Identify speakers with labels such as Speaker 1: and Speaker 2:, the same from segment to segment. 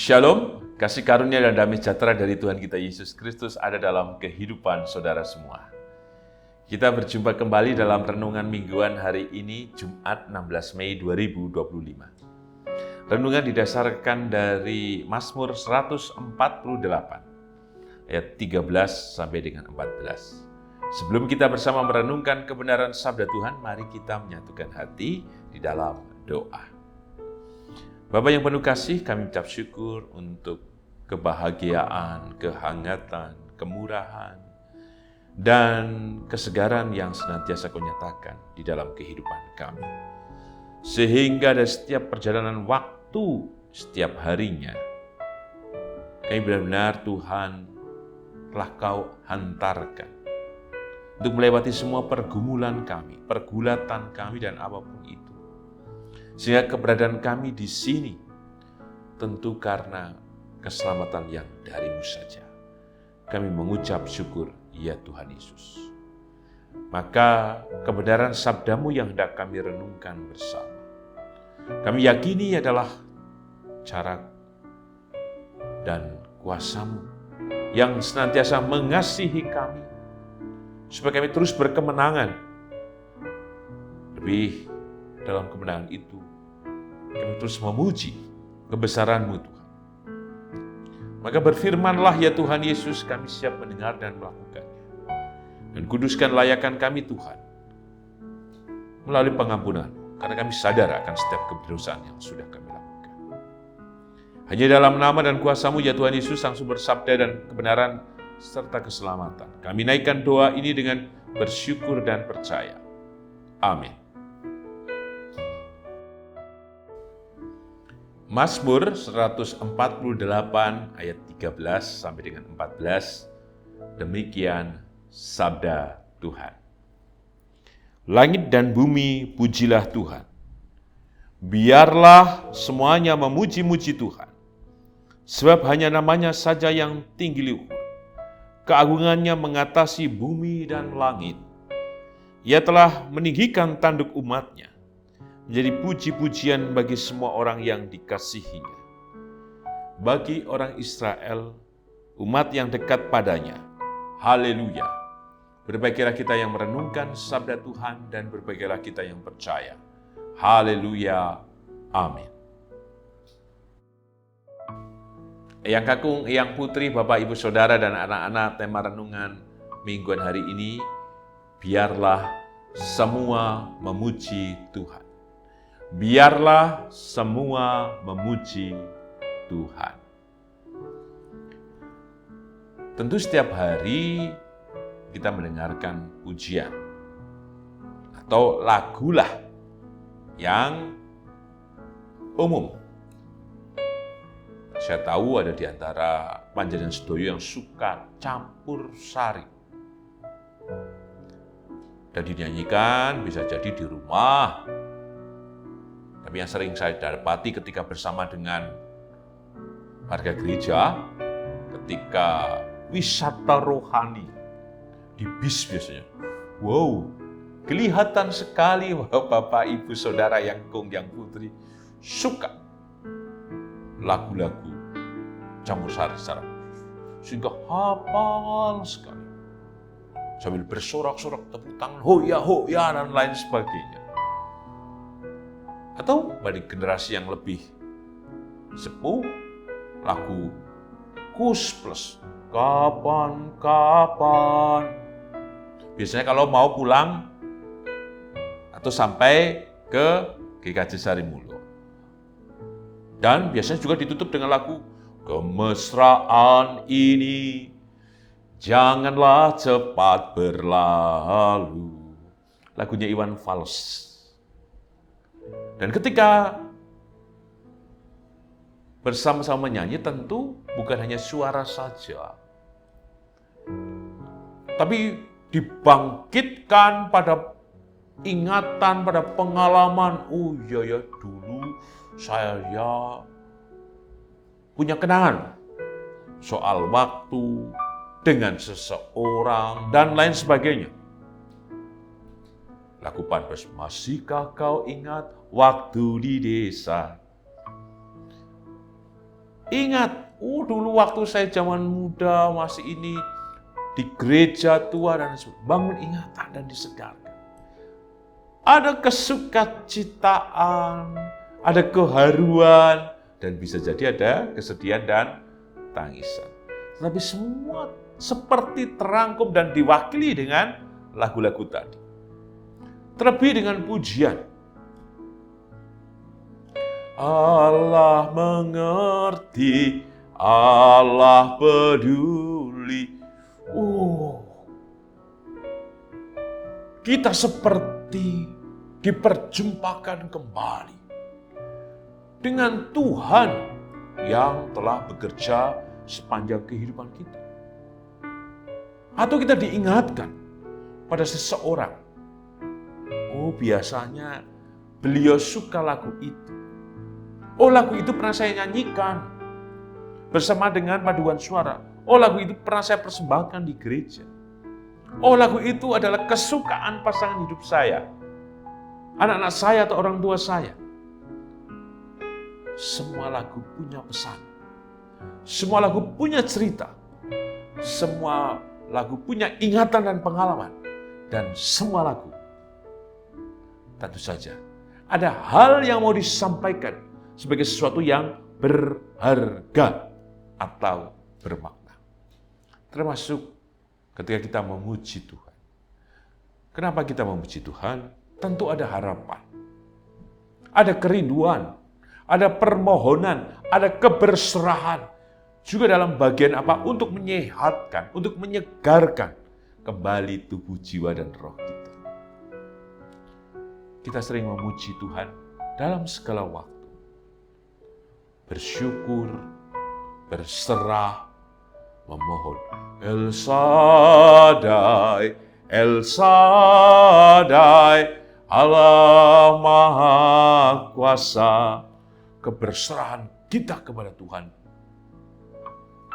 Speaker 1: Shalom, kasih karunia dan damai sejahtera dari Tuhan kita Yesus Kristus ada dalam kehidupan saudara semua. Kita berjumpa kembali dalam renungan mingguan hari ini, Jumat 16 Mei 2025. Renungan didasarkan dari Mazmur 148, ayat 13 sampai dengan 14. Sebelum kita bersama merenungkan kebenaran sabda Tuhan, mari kita menyatukan hati di dalam doa. Bapa yang penuh kasih, kami ucap syukur untuk kebahagiaan, kehangatan, kemurahan, dan kesegaran yang senantiasa Kau nyatakan di dalam kehidupan kami. Sehingga dari setiap perjalanan waktu, setiap harinya, kami benar-benar Tuhan telah Kau hantarkan untuk melewati semua pergumulan kami, pergulatan kami, dan apapun itu. Sehingga keberadaan kami di sini tentu karena keselamatan yang dari-Mu saja. Kami mengucap syukur, ya Tuhan Yesus. Maka kebenaran sabda-Mu yang hendak kami renungkan bersama, kami yakini adalah cara dan kuasa-Mu yang senantiasa mengasihi kami, supaya kami terus berkemenangan. Lebih dalam kemenangan itu, kami terus memuji kebesaran-Mu Tuhan. Maka berfirmanlah ya Tuhan Yesus, kami siap mendengar dan melakukannya. Dan kuduskan layakan kami Tuhan, melalui pengampunan-Mu, karena kami sadar akan setiap kedosaan yang sudah kami lakukan. Hanya dalam nama dan kuasa-Mu ya Tuhan Yesus, Sang Sumber sabda dan kebenaran serta keselamatan, kami naikkan doa ini dengan bersyukur dan percaya. Amin. Mazmur 148 ayat 13 sampai dengan 14, demikian sabda Tuhan. Langit dan bumi pujilah Tuhan. Biarlah semuanya memuji-muji Tuhan. Sebab hanya namanya saja yang tinggi luhur. Keagungannya mengatasi bumi dan langit. Ia telah meninggikan tanduk umatnya, menjadi puji-pujian bagi semua orang yang dikasihinya. Bagi orang Israel, umat yang dekat padanya. Haleluya. Berbahagialah kita yang merenungkan sabda Tuhan dan berbahagialah kita yang percaya. Haleluya. Amin. Eyang Kakung, Eyang Putri, Bapak, Ibu, Saudara, dan anak-anak, tema renungan mingguan hari ini, biarlah semua memuji Tuhan. Biarlah semua memuji Tuhan. Tentu setiap hari kita mendengarkan pujian atau lagulah yang umum. Saya tahu ada di antara panjenengan sedoyo yang suka campur sari. Dan dinyanyikan bisa jadi di rumah. Tapi yang sering saya dapati ketika bersama dengan warga gereja, ketika wisata rohani di bis biasanya. Wow, kelihatan sekali bahwa Bapak, Ibu, Saudara, yang Kung, yang Putri suka lagu-lagu campur sari secara khusus. Sehingga hafal sekali. Sambil bersorak-sorak, tepuk tangan, hoya, hoya, dan lain sebagainya. Atau bagi generasi yang lebih sepuh, lagu Kus Plus, kapan-kapan. Biasanya kalau mau pulang atau sampai ke GKJ Sarimulyo. Dan biasanya juga ditutup dengan lagu Kemesraan ini janganlah cepat berlalu. Lagunya Iwan Fals. Dan ketika bersama-sama menyanyi, tentu bukan hanya suara saja, tapi dibangkitkan pada ingatan, pada pengalaman. Oh iya ya, dulu saya punya kenangan soal waktu dengan seseorang dan lain sebagainya. Lagu Panpes, masihkah kau ingat waktu di desa? Ingat, dulu waktu saya zaman muda masih ini di gereja tua dan sebagainya. Bangun ingatan dan disegarkan. Ada kesukacitaan, ada keharuan, dan bisa jadi ada kesedihan dan tangisan. Tetapi semua seperti terangkum dan diwakili dengan lagu-lagu tadi. Terlebih dengan pujian. Allah mengerti, Allah peduli. Kita seperti diperjumpakan kembali dengan Tuhan yang telah bekerja sepanjang kehidupan kita. Atau kita diingatkan pada seseorang, biasanya beliau suka lagu itu. Lagu itu pernah saya nyanyikan bersama dengan paduan suara. Lagu itu pernah saya persembahkan di gereja. Lagu itu adalah kesukaan pasangan hidup saya, anak-anak saya atau orang tua saya. Semua lagu punya pesan. Semua lagu punya cerita. Semua lagu punya ingatan dan pengalaman. Dan semua lagu, tentu saja, ada hal yang mau disampaikan sebagai sesuatu yang berharga atau bermakna. Termasuk ketika kita memuji Tuhan. Kenapa kita memuji Tuhan? Tentu ada harapan. Ada kerinduan. Ada permohonan. Ada keberserahan. Juga dalam bagian apa? Untuk menyehatkan, untuk menyegarkan kembali tubuh, jiwa, dan roh kita. Kita sering memuji Tuhan dalam segala waktu. Bersyukur, berserah, memohon. El Shaddai, El Shaddai, Allah Maha Kuasa. Keberserahan kita kepada Tuhan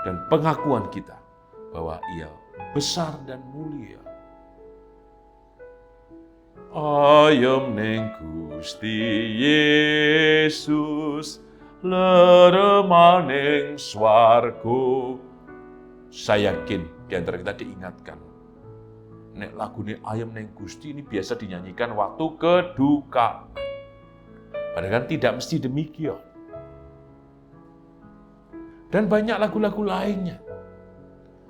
Speaker 1: dan pengakuan kita bahwa Ia besar dan mulia. Ayem neng Gusti Yesus, leremaning swarga. Saya yakin di antara kita diingatkan. Nek lagu ini Ayem neng Gusti ini biasa dinyanyikan waktu kedukaan. Padahal kan tidak mesti demikian. Dan banyak lagu-lagu lainnya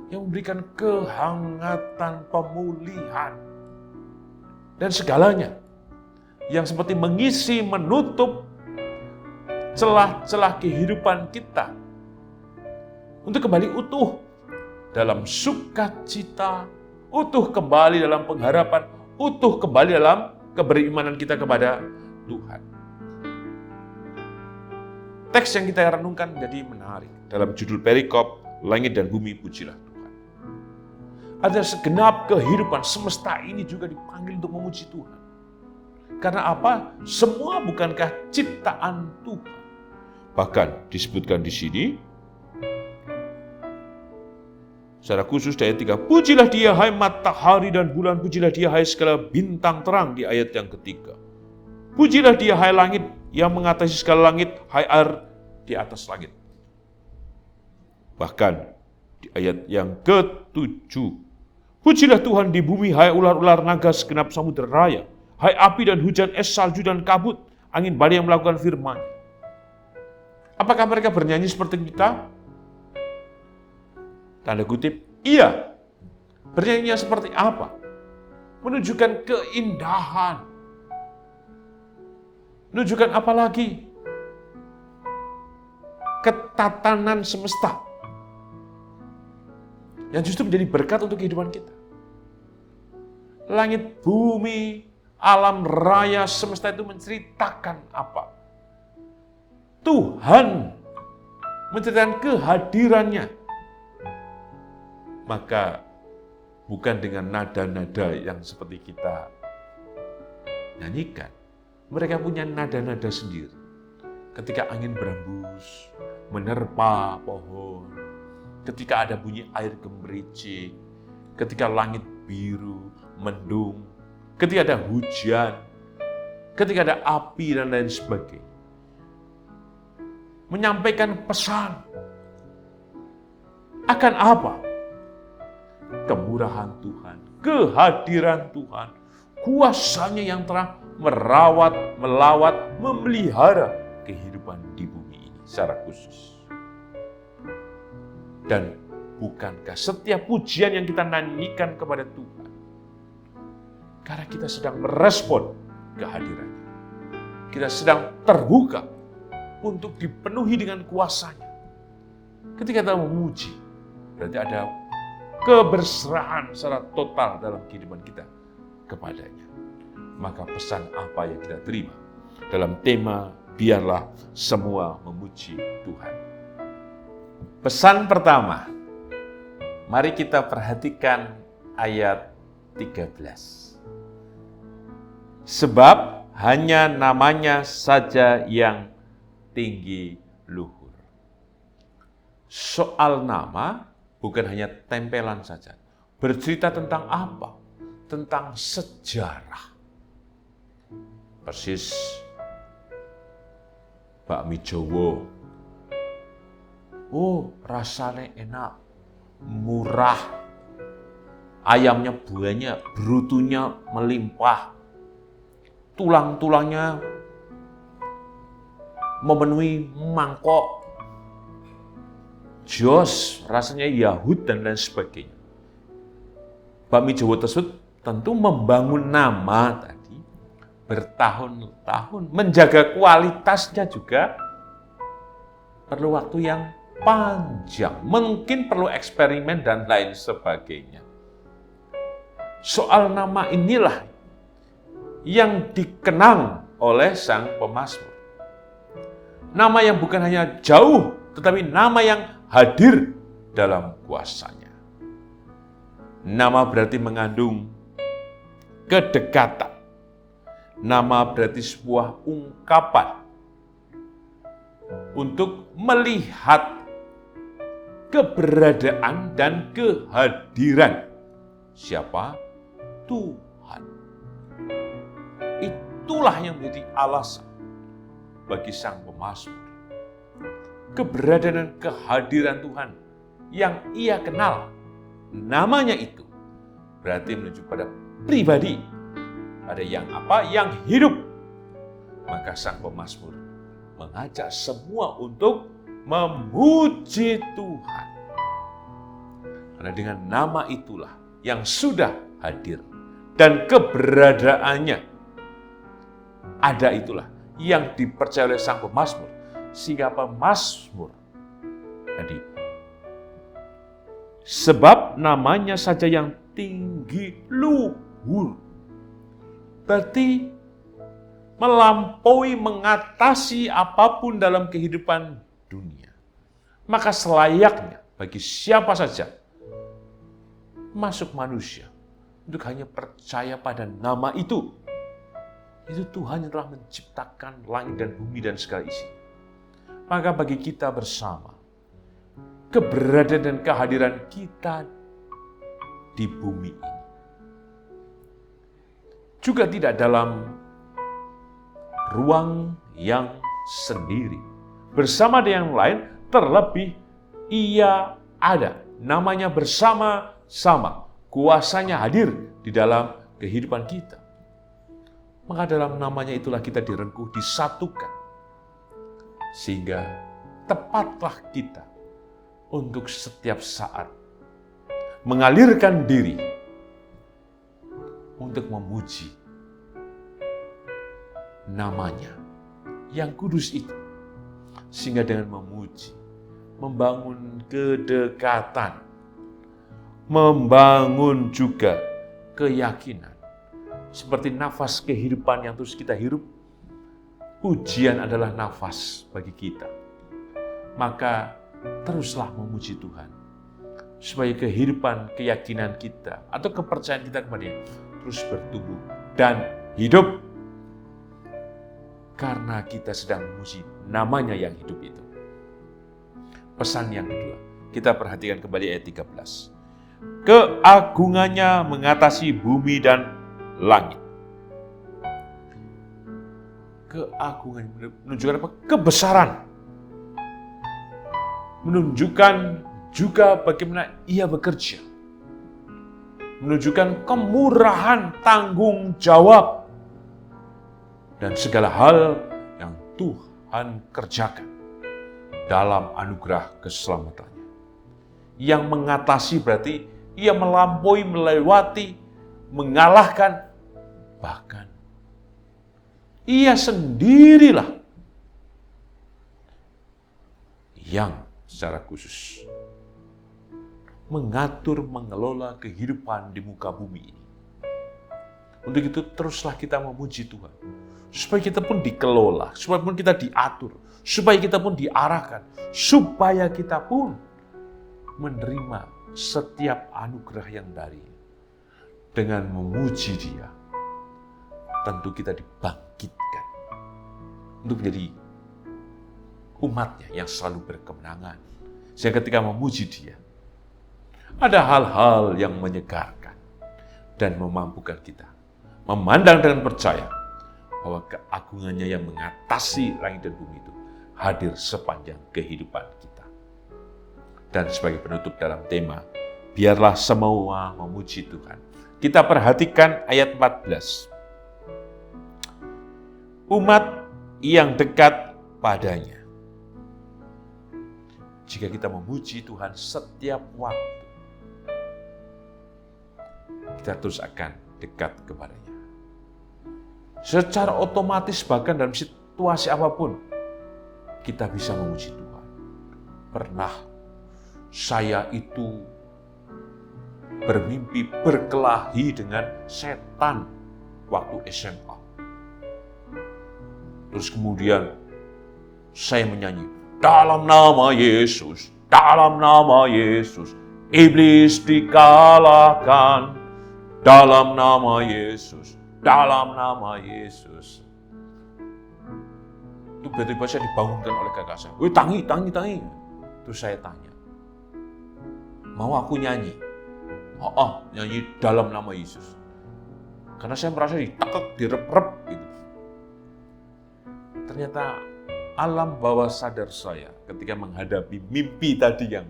Speaker 1: yang memberikan kehangatan, pemulihan, dan segalanya yang seperti mengisi, menutup celah-celah kehidupan kita untuk kembali utuh dalam sukacita, utuh kembali dalam pengharapan, utuh kembali dalam keberimanan kita kepada Tuhan. Teks yang kita renungkan menjadi menarik. Dalam judul perikop, langit dan bumi pujilah Tuhan. Ada segenap kehidupan semesta ini juga dipanggil untuk memuji Tuhan. Karena apa? Semua bukankah ciptaan Tuhan. Bahkan disebutkan di sini, secara khusus di ayat 3, pujilah Dia hai matahari dan bulan, pujilah Dia hai segala bintang terang di ayat yang ketiga. Pujilah Dia hai langit yang mengatasi segala langit, hai air di atas langit. Bahkan di ayat yang ke-7, pujilah Tuhan di bumi, hai ular-ular naga segenap samudera raya, hai api dan hujan es, salju dan kabut, angin badai yang melakukan firman-Nya. Apakah mereka bernyanyi seperti kita? Tanda kutip, iya. Bernyanyinya seperti apa? Menunjukkan keindahan. Menunjukkan apa lagi? Ketatanan semesta. Yang justru menjadi berkat untuk kehidupan kita. Langit, bumi, alam raya, semesta itu menceritakan apa? Tuhan menceritakan kehadirannya. Maka bukan dengan nada-nada yang seperti kita nyanyikan. Mereka punya nada-nada sendiri. Ketika angin berembus, menerpa pohon, ketika ada bunyi air gemericik, ketika langit biru, mendung, ketika ada hujan, ketika ada api dan lain sebagainya. menyampaikan pesan. Akan apa? Kemurahan Tuhan, kehadiran Tuhan, kuasanya yang telah merawat, melawat, memelihara kehidupan di bumi ini secara khusus. Dan bukankah setiap pujian yang kita nyanyikan kepada Tuhan, karena kita sedang merespon kehadirannya. Kita sedang terbuka untuk dipenuhi dengan kuasanya. Ketika kita memuji, berarti ada keberserahan secara total dalam kehidupan kita kepadanya. Maka pesan apa yang kita terima dalam tema biarlah semua memuji Tuhan. Pesan pertama, mari kita perhatikan ayat 13. Sebab hanya namanya saja yang tinggi luhur. Soal nama bukan hanya tempelan saja. Bercerita tentang apa? Tentang sejarah. Persis bakmi Jawa. Oh, rasanya enak, murah. Ayamnya banyak, brutunya melimpah. Tulang-tulangnya memenuhi mangkok. Jos, rasanya Yahud dan lain sebagainya. Bakmi Jawa tersebut tentu membangun nama tadi bertahun-tahun, menjaga kualitasnya juga perlu waktu yang panjang, mungkin perlu eksperimen dan lain sebagainya. Soal nama inilah yang dikenang oleh sang pemazmur. Nama yang bukan hanya jauh, tetapi nama yang hadir dalam kuasanya. Nama berarti mengandung kedekatan. Nama berarti sebuah ungkapan untuk melihat keberadaan dan kehadiran siapa? Tuhan. Itulah yang menjadi alasan bagi sang pemazmur. Keberadaan dan kehadiran Tuhan yang ia kenal, namanya itu berarti menuju pada pribadi. Ada yang apa? Yang hidup. Maka sang pemazmur mengajak semua untuk memuji Tuhan. Karena dengan nama itulah yang sudah hadir dan keberadaannya ada, itulah yang dipercaya oleh sang pemazmur. Sehingga pemazmur tadi, sebab namanya saja yang tinggi luhur, berarti melampaui, mengatasi apapun dalam kehidupan dunia. Maka selayaknya bagi siapa saja masuk manusia untuk hanya percaya pada nama itu. Itu Tuhan yang telah menciptakan langit dan bumi dan segala isi. Maka bagi kita bersama, keberadaan dan kehadiran kita di bumi ini juga tidak dalam ruang yang sendiri. Bersama dengan yang lain, terlebih ia ada. Namanya bersama-sama. Kuasanya hadir di dalam kehidupan kita. Maka dalam namanya itulah kita direngkuh, disatukan. Sehingga tepatlah kita untuk setiap saat mengalirkan diri untuk memuji namanya yang kudus itu. Sehingga dengan memuji, membangun kedekatan, membangun juga keyakinan. Seperti nafas kehidupan yang terus kita hirup, pujian adalah nafas bagi kita. Maka teruslah memuji Tuhan. Supaya kehidupan, keyakinan kita atau kepercayaan kita kepada-Nya terus bertumbuh dan hidup. Karena kita sedang memuji namanya yang hidup itu. Pesan yang kedua, kita perhatikan kembali ayat 13. Keagungannya mengatasi bumi dan langit. Keagungan menunjukkan apa? Kebesaran. menunjukkan juga bagaimana ia bekerja, menunjukkan kemurahan tanggung jawab dan segala hal yang Tuhan kerjakan dalam anugerah keselamatannya. Yang mengatasi berarti ia melampaui, melewati, mengalahkan, bahkan ia sendirilah yang secara khusus mengatur, mengelola kehidupan di muka bumi ini. Untuk itu teruslah kita memuji Tuhan. Supaya kita pun dikelola, supaya pun kita diatur, supaya kita pun diarahkan, supaya kita pun menerima setiap anugerah yang dari. Dengan memuji Dia, tentu kita dibangkitkan untuk menjadi umatnya yang selalu berkemenangan. Sehingga ketika memuji Dia, ada hal-hal yang menyegarkan dan memampukan kita memandang dengan percaya bahwa keagungannya yang mengatasi langit dan bumi itu hadir sepanjang kehidupan kita. Dan sebagai penutup dalam tema, biarlah semua memuji Tuhan. Kita perhatikan ayat 14. Umat yang dekat padanya. Jika kita memuji Tuhan setiap waktu, kita terus akan dekat kepadanya. Secara otomatis bahkan dalam situasi apapun, kita bisa memuji Tuhan. Pernah saya itu bermimpi berkelahi dengan setan waktu SMA. Terus kemudian saya menyanyi, dalam nama Yesus, dalam nama Yesus, iblis dikalahkan. Dalam nama Yesus, dalam nama Yesus. Itu tiba-tiba saya dibangunkan oleh kakak saya. Wih, tangi. Terus saya tanya, mau aku nyanyi? Nyanyi dalam nama Yesus. Karena saya merasa ditekuk, direp-rep gitu. Ternyata alam bawah sadar saya ketika menghadapi mimpi tadi yang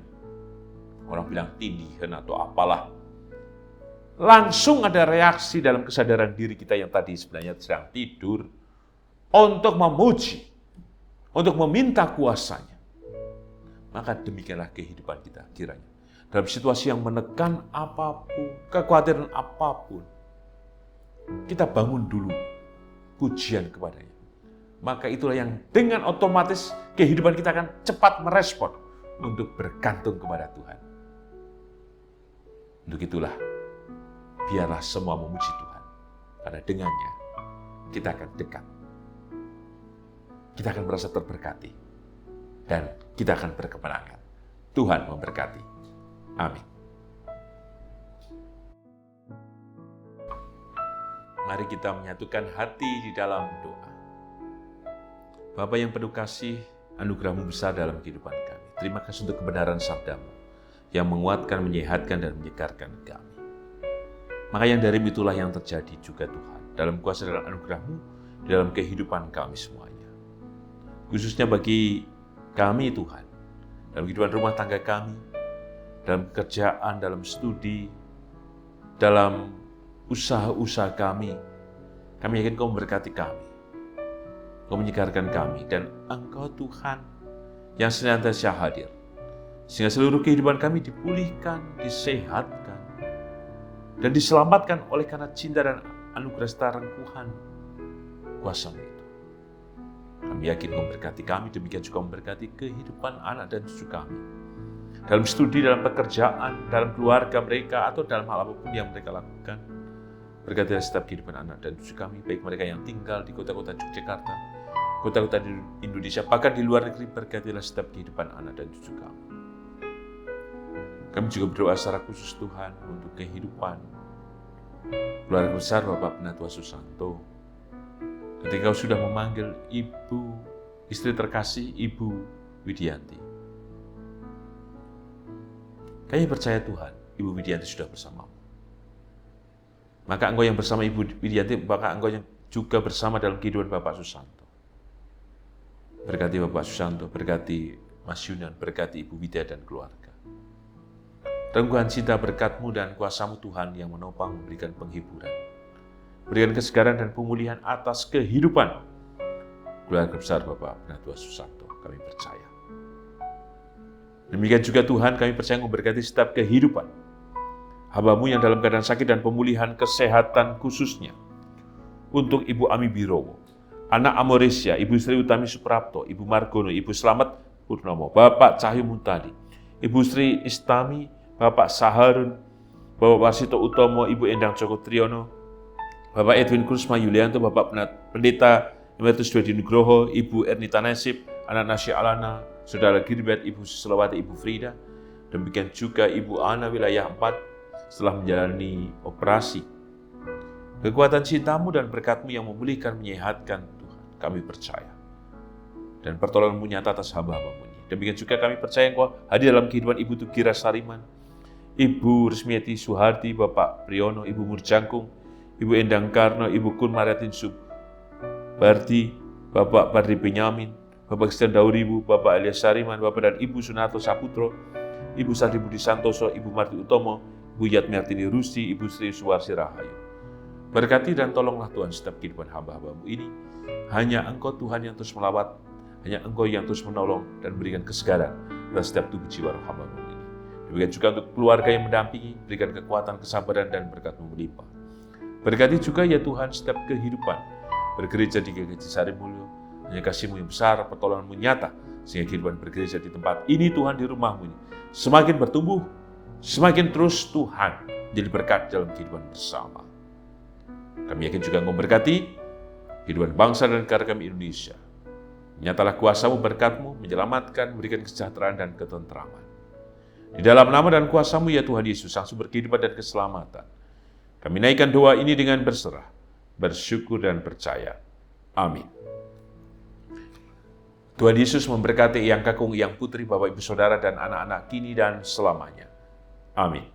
Speaker 1: orang bilang tindihan atau apalah, langsung ada reaksi dalam kesadaran diri kita yang tadi sebenarnya sedang tidur untuk memuji, untuk meminta kuasanya. Maka demikianlah kehidupan kita kiranya. Dalam situasi yang menekan apapun, kekhawatiran apapun, kita bangun dulu pujian kepadanya. Maka itulah yang dengan otomatis kehidupan kita akan cepat merespon untuk bergantung kepada Tuhan. Untuk itulah, biarlah semua memuji Tuhan. Karena dengannya, kita akan dekat. Kita akan merasa terberkati. Dan kita akan berkemenangan. Tuhan memberkati. Amin. Mari kita menyatukan hati di dalam doa. Bapa yang penuh kasih, anugerah-Mu besar dalam kehidupan kami. Terima kasih untuk kebenaran sabda-Mu yang menguatkan, menyehatkan, dan menyegarkan kami. Maka yang dari itulah yang terjadi juga Tuhan, dalam kuasa dan anugerah-Mu, dalam kehidupan kami semuanya. Khususnya bagi kami Tuhan, dalam kehidupan rumah tangga kami, dalam pekerjaan, dalam studi, dalam usaha-usaha kami yakin Kau memberkati kami, Kau menyegarkan kami, dan Engkau Tuhan yang senantiasa hadir, sehingga seluruh kehidupan kami dipulihkan, disehatkan, dan diselamatkan oleh karena cinta dan anugerah serta rengkuhan kuasa-Mu itu. Kami yakin Kau memberkati kami, demikian juga memberkati kehidupan anak dan cucu kami. Dalam studi, dalam pekerjaan, dalam keluarga mereka, atau dalam hal apapun yang mereka lakukan. Berkatilah setiap kehidupan anak dan cucu kami, baik mereka yang tinggal di kota-kota Yogyakarta, kota-kota di Indonesia, bahkan di luar negeri. Berkatilah setiap kehidupan anak dan cucu kami. Kami juga berdoa secara khusus Tuhan untuk kehidupan keluarga besar Bapak Penatua Susanto. Ketika Kau sudah memanggil Ibu, istri terkasih Ibu Widianti. Kami percaya Tuhan, Ibu Widianti sudah bersama-Mu. Maka Engkau yang bersama Ibu Widianti, maka Engkau yang juga bersama dalam kehidupan Bapak Susanto. Berkati Bapak Susanto, berkati Mas Yunan, berkati Ibu Widya dan keluarga. Rengkuhan cinta berkat-Mu dan kuasa-Mu Tuhan yang menopang memberikan penghiburan. Berikan kesegaran dan pemulihan atas kehidupan keluarga besar Bapak Penatua Susanto, kami percaya. Demikian juga Tuhan, kami percaya memberkati setiap kehidupan hamba-Mu yang dalam keadaan sakit dan pemulihan kesehatan khususnya. Untuk Ibu Ami Birowo, anak Amoresia, Ibu Sri Utami Suprapto, Ibu Margono, Ibu Slamet Purnomo, Bapak Cahyo Muntadi, Ibu Sri Istami, Bapak Saharun, Bapak Warsito Utomo, Ibu Endang Joko Triyono, Bapak Edwin Krusma Yulianto, Bapak Pendeta Emeritus Dodi Nugroho, Ibu Ernita Nasib, anak Nasya Alana, Saudara Girbet, Ibu Susilawati, Ibu Frida. Demikian juga Ibu Ana wilayah 4 setelah menjalani operasi. Kekuatan cinta-Mu dan berkat-Mu yang memulihkan, menyehatkan Tuhan, kami percaya. Dan pertolongan-Mu nyata atas hamba-hamba-Mu ini. Demikian juga kami percaya Engkau hadir dalam kehidupan Ibu Tugira Sariman, Ibu Resmiati Suhardi, Bapak Priyono, Ibu Murjangkung, Ibu Endang Karno, Ibu Kun Mariatin Subardi, Bapak Bardi Benyamin, Bapak Kristian Dauribu, Bapak Elias Sariman, Bapak dan Ibu Sunarto Saputro, Ibu Sari Budi Santoso, Ibu Marti Utomo, Ibu Yatmiartini Rusti, Ibu Sri Suwarsi Rahayu. Berkati dan tolonglah Tuhan setiap kehidupan hamba-hamba-Mu ini. Hanya Engkau Tuhan yang terus melawat, hanya Engkau yang terus menolong dan berikan kesegaran atas setiap tubuh jiwa roh hamba-Mu ini. Demikian juga untuk keluarga yang mendampingi, berikan kekuatan, kesabaran, dan berkat-Mu melimpah. Berkati juga ya Tuhan setiap kehidupan bergereja di GKJ Sarimulyo, hanya kasih-Mu yang besar, pertolongan-Mu nyata, sehingga kehidupan bergereja di tempat ini Tuhan, di rumah-Mu ini semakin bertumbuh, semakin terus Tuhan jadi berkat dalam kehidupan bersama. Kami yakin juga Engkau memberkati kehidupan bangsa dan negara kami Indonesia. Nyatalah kuasa-Mu, berkat-Mu, menyelamatkan, memberikan kesejahteraan dan ketentraman. Di dalam nama dan kuasa-Mu ya Tuhan Yesus, Sang Sumber kehidupan dan keselamatan, kami naikkan doa ini dengan berserah, bersyukur dan percaya. Amin. Tuhan Yesus memberkati Eyang Kakung, Eyang Putri, Bapak Ibu Saudara dan anak-anak kini dan selamanya. Amin.